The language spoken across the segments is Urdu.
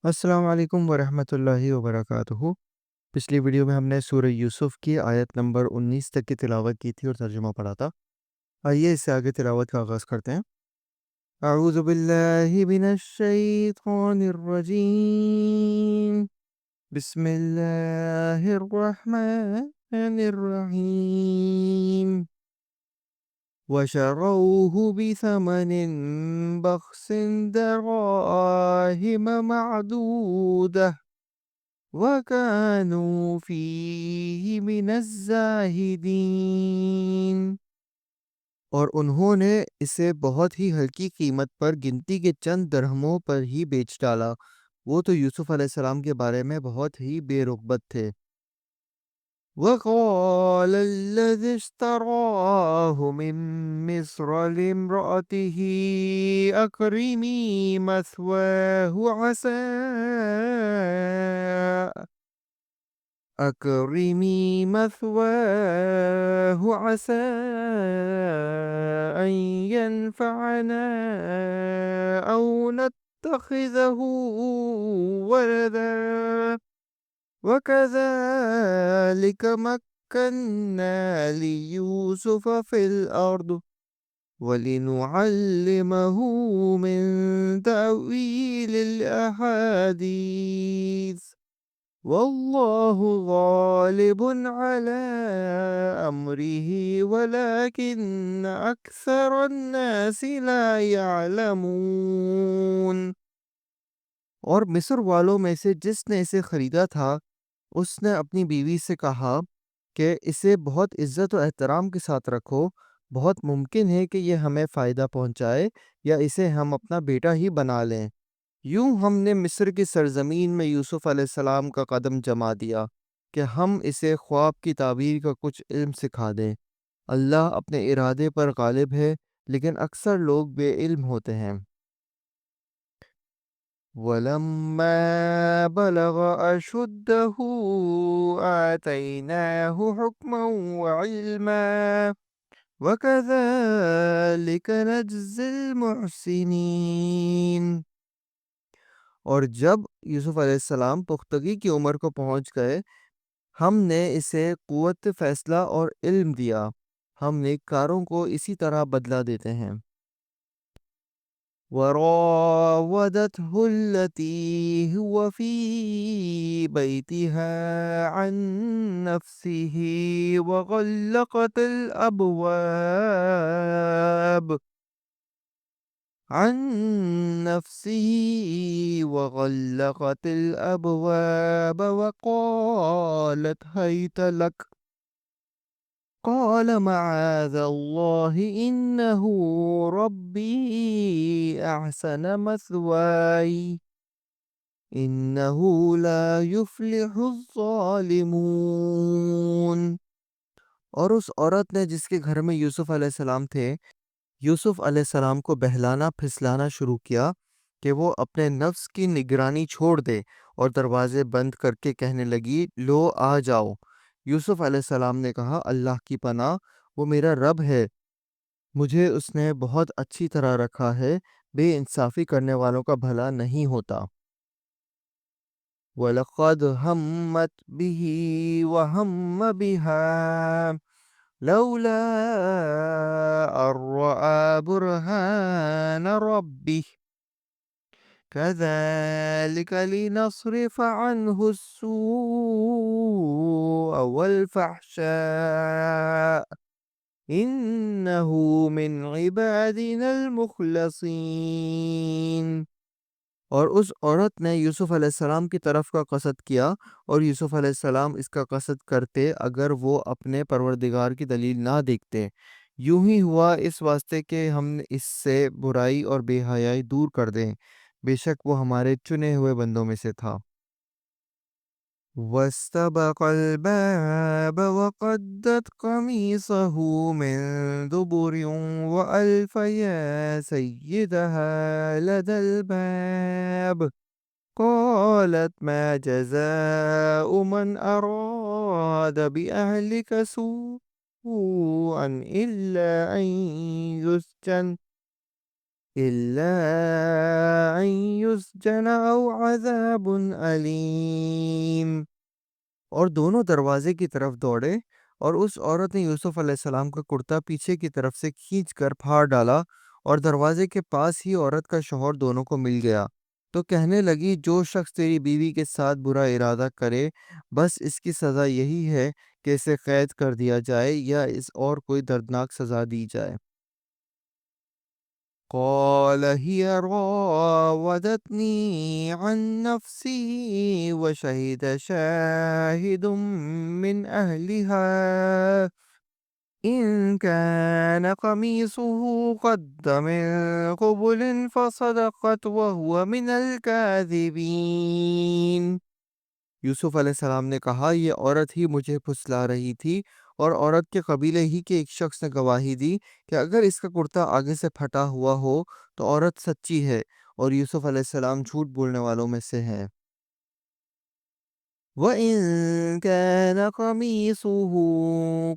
السلام علیکم ورحمۃ اللہ وبرکاتہ۔ پچھلی ویڈیو میں ہم نے سورہ یوسف کی آیت نمبر 19 تک کی تلاوت کی تھی اور ترجمہ پڑھا تھا۔ آئیے اس سے آگے تلاوت کا آغاز کرتے ہیں۔ اعوذ باللہ من الشیطان الرجیم، بسم اللہ الرحمن الرحیم۔ وَشَرَوْهُ بِثَمَنٍ بَخْسٍ دَرَاهِمَ مَعْدُودَةٍ وَكَانُوا فِيهِ مِنَ الزَّاهِدِينَ۔ اور انہوں نے اسے بہت ہی ہلکی قیمت پر گنتی کے چند درہموں پر ہی بیچ ڈالا۔ وہ تو یوسف علیہ السلام کے بارے میں بہت ہی بے رغبت تھے۔ وَقَالَ الَّذِي اشْتَرَاهُ مِن مِّصْرَ لِامْرَأَتِهِ أَكْرِمِي مثواه عسى أن ينفعنا أو نتخذه ولدا وكذلك مكنا ليوسف في الأرض وَلِنُعَلِّمَهُ مِن تَأْوِيلِ الْأَحَادِيثِ وَاللَّهُ غَالِبٌ عَلَى أَمْرِهِ وَلَكِنَّ أَكْثَرَ النَّاسِ لَا يَعْلَمُونَ۔ اور مصر والوں میں سے جس نے اسے خریدا تھا اس نے اپنی بیوی سے کہا کہ اسے بہت عزت و احترام کے ساتھ رکھو، بہت ممکن ہے کہ یہ ہمیں فائدہ پہنچائے یا اسے ہم اپنا بیٹا ہی بنا لیں۔ یوں ہم نے مصر کی سرزمین میں یوسف علیہ السلام کا قدم جما دیا کہ ہم اسے خواب کی تعبیر کا کچھ علم سکھا دیں۔ اللہ اپنے ارادے پر غالب ہے لیکن اکثر لوگ بے علم ہوتے ہیں۔ وَلَمَّا بَلَغَ أَشُدَّهُ آتَيْنَاهُ حُكْمًا وَعِلْمًا وَكَذَلِكَ نَجْزِي الْمُحْسِنِينَ۔ اور جب یوسف علیہ السلام پختگی کی عمر کو پہنچ گئے ہم نے اسے قوت فیصلہ اور علم دیا، ہم نیککاروں کو اسی طرح بدلہ دیتے ہیں۔ وَرَاوَدَتْهُ الَّتِي هُوَ فِي بَيْتِهَا عَن نَّفْسِهِ وَغَلَّقَتِ الْأَبْوَابَ وَقَالَتْ هَيْتَ لَكَ قَالَ مَعَاذَ اللَّهِ إِنَّهُ رَبِّي أَحْسَنَ مَثْوَايَ إِنَّهُ لَا يُفْلِحُ الظَّالِمُونَ۔ اور اس عورت نے جس کے گھر میں یوسف علیہ السلام تھے یوسف علیہ السلام کو بہلانا پھسلانا شروع کیا کہ وہ اپنے نفس کی نگرانی چھوڑ دے اور دروازے بند کر کے کہنے لگی لو آ جاؤ۔ یوسف علیہ السلام نے کہا اللہ کی پناہ، وہ میرا رب ہے، مجھے اس نے بہت اچھی طرح رکھا ہے، بے انصافی کرنے والوں کا بھلا نہیں ہوتا۔ وَلَقَدْ هَمَّتْ بِهِ وَهَمَّ بِهَا لَوْلَا أَن رَّأَىٰ بُرْهَانَ رَبِّهِ كَذَلِكَ لِنَصْرِفَ عَنْهُ السُّوءَ وَالْفَحْشَاءَ إِنَّهُ مِنْ عِبَادِنَا الْمُخْلَصِينَ۔ اور اس عورت نے یوسف علیہ السلام کی طرف کا قصد کیا اور یوسف علیہ السلام اس کا قصد کرتے اگر وہ اپنے پروردگار کی دلیل نہ دیکھتے۔ یوں ہی ہوا اس واسطے کہ ہم اس سے برائی اور بے حیائی دور کر دیں، بے شک وہ ہمارے چنے ہوئے بندوں میں سے تھا۔ وَاسْتَبَقَ الْبَابَ وَقَدَّتْ قَمِيصَهُ مِن دُبُرٍ وَأَلْفَ يَا سَيِّدَهَا لَدَى الْبَابِ قَالَتْ مَا جَزَاءُ مَنْ أَرَادَ بِأَهْلِكَ سُوءًا إِلَّا أَن يُسْجَنَ إلا أن يسجن أو عذاب أليم۔ اور دونوں دروازے کی طرف دوڑے، اور اس عورت نے یوسف علیہ السلام کا کرتا پیچھے کی طرف سے کھینچ کر پھاڑ ڈالا، اور دروازے کے پاس ہی عورت کا شوہر دونوں کو مل گیا۔ تو کہنے لگی، جو شخص تیری بیوی کے ساتھ برا ارادہ کرے، بس اس کی سزا یہی ہے کہ اسے قید کر دیا جائے یا اس اور کوئی دردناک سزا دی جائے۔ قال هي راودتني عن نفسي وشهد شاهد من أهلها إن كان قميصه قد من قبل فصدقت وهو من الكاذبين۔ یوسف علیہ السلام نے کہا، یہ عورت ہی مجھے پھسلا رہی تھی، اور عورت کے قبیلے ہی کے ایک شخص نے گواہی دی کہ اگر اس کا کرتا آگے سے پھٹا ہوا ہو تو عورت سچی ہے، اور یوسف علیہ السلام جھوٹ بولنے والوں میں سے ہیں۔ وَإِن كَانَ قَمِيصُهُ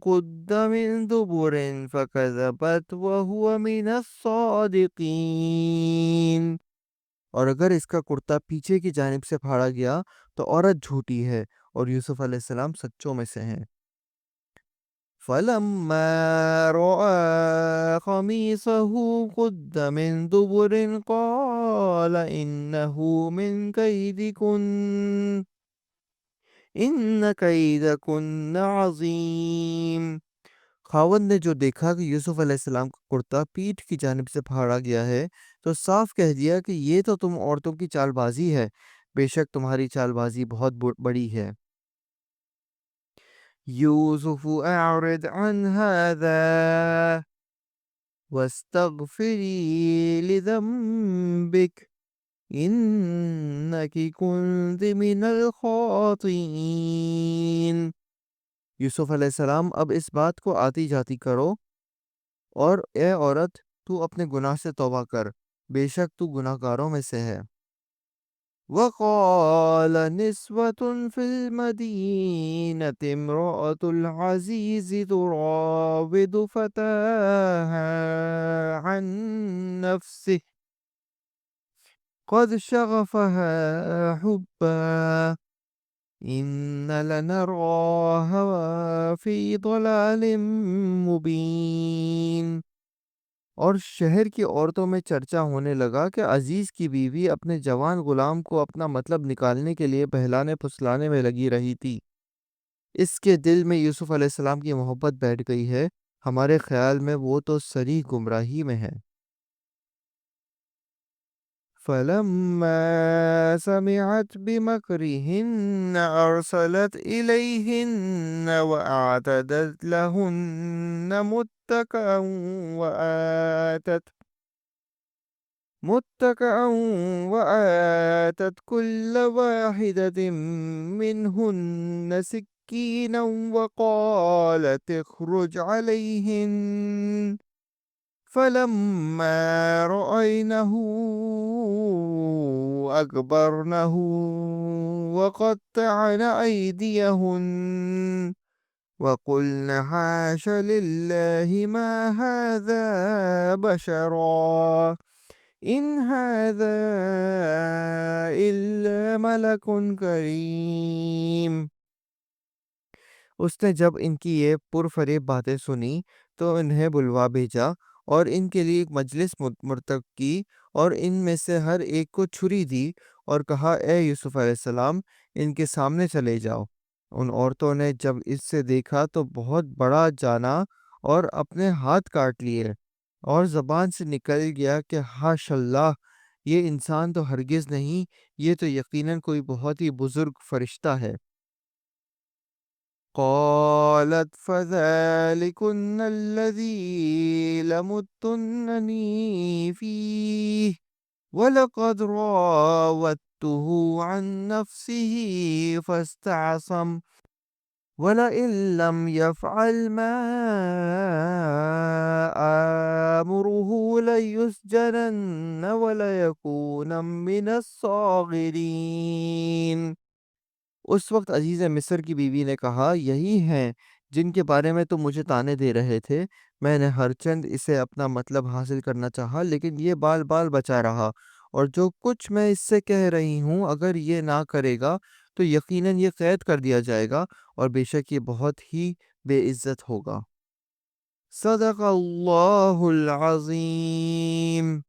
قُدَّ مِن دُبُرٍ فَكَذَبَتْ وَهُوَ مِنَ الصَّادِقِينَ۔ اور اگر اس کا کرتا پیچھے کی جانب سے پھاڑا گیا تو عورت جھوٹی ہے، اور یوسف علیہ السلام سچوں میں سے ہیں۔ فَلَمَّا رَأَىٰ قَمِيصَهُ قُدَّ مِن دُبُرٍ قَالَ إِنَّهُ مِن كَيْدِكُنَّ إِنَّ كَيْدَكُنَّ عَظِيمٌ۔ خاوند نے جو دیکھا کہ یوسف علیہ السلام کا کرتا پیٹھ کی جانب سے پھاڑا گیا ہے، تو صاف کہہ دیا کہ یہ تو تم عورتوں کی چال بازی ہے، بے شک تمہاری چال بازی بہت بڑی ہے۔ یوسف اعرض عن هذا واستغفری لذنبک انکی کنت من الخاطئین۔ یوسف علیہ السلام، اب اس بات کو آتی جاتی کرو، اور اے عورت، تو اپنے گناہ سے توبہ کر، بے شک تو گناہ گاروں میں سے ہے۔ وَقَالَ نِسْوَةٌ فِي الْمَدِينَةِ امْرَأَتُ الْعَزِيزِ تُرَاوِدُ فَتَاهَا عَن نَّفْسِهِ قَدْ شَغَفَهَا حُبًّا إِنَّ لَنَرَاهَا فِي ضَلَالٍ مُّبِينٍ۔ اور شہر کی عورتوں میں چرچا ہونے لگا کہ عزیز کی بیوی اپنے جوان غلام کو اپنا مطلب نکالنے کے لیے بہلانے پھسلانے میں لگی رہی تھی۔ اس کے دل میں یوسف علیہ السلام کی محبت بیٹھ گئی ہے، ہمارے خیال میں وہ تو صریح گمراہی میں ہے۔ فَلَمَّا سَمِعَتْ بِمَكْرِهِنَّ أَرْسَلَتْ إِلَيْهِنَّ وَأَعْتَدَتْ لَهُنَّ مُتَّكَأً وَآتَتْ كُلَّ وَاحِدَةٍ مِّنْهُنَّ سِكِّينًا وَقَالَتِ اخْرُجْ عَلَيْهِنَّ فَلَمَّا رَأَيْنَهُ أَكْبَرْنَهُ وَقَطَّعْنَ أَيْدِيَهُنَّ وَقُلْنَ حَاشَ لِلَّهِ مَا هَٰذَا بَشَرًا إِنْ هَٰذَا إِلَّا مَلَكٌ كَرِيمٌ۔ اس نے جب ان کی یہ پرفریب باتیں سنی تو انہیں بلوا بھیجا، اور ان کے لیے ایک مجلس مرتب کی، اور ان میں سے ہر ایک کو چھری دی، اور کہا، اے یوسف علیہ السلام، ان کے سامنے چلے جاؤ۔ ان عورتوں نے جب اس سے دیکھا تو بہت بڑا جانا، اور اپنے ہاتھ کاٹ لیے، اور زبان سے نکل گیا کہ حاش اللہ، یہ انسان تو ہرگز نہیں، یہ تو یقیناً کوئی بہت ہی بزرگ فرشتہ ہے۔ قالت فذلكن الذي لمتنني فيه ولقد راودته عن نفسه فاستعصم ولئن لم يفعل ما آمره ليسجنن وليكون من الصاغرين۔ اس وقت عزیز مصر کی بیوی نے کہا، یہی ہیں جن کے بارے میں تم مجھے طعنے دے رہے تھے، میں نے ہر چند اسے اپنا مطلب حاصل کرنا چاہا، لیکن یہ بال بال بچا رہا، اور جو کچھ میں اس سے کہہ رہی ہوں اگر یہ نہ کرے گا تو یقیناً یہ قید کر دیا جائے گا، اور بے شک یہ بہت ہی بے عزت ہوگا۔ صدق اللہ العظیم۔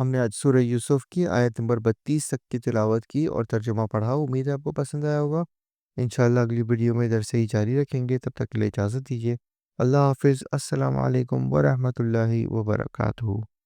ہم نے آج سورہ یوسف کی آیت نمبر 32 تک کی تلاوت کی اور ترجمہ پڑھا۔ امید ہے آپ کو پسند آیا ہوگا۔ انشاءاللہ اگلی ویڈیو میں ادھر سے ہی جاری رکھیں گے، تب تک کے لیے اجازت دیجیے۔ اللہ حافظ۔ السلام علیکم ورحمۃ اللہ وبرکاتہ۔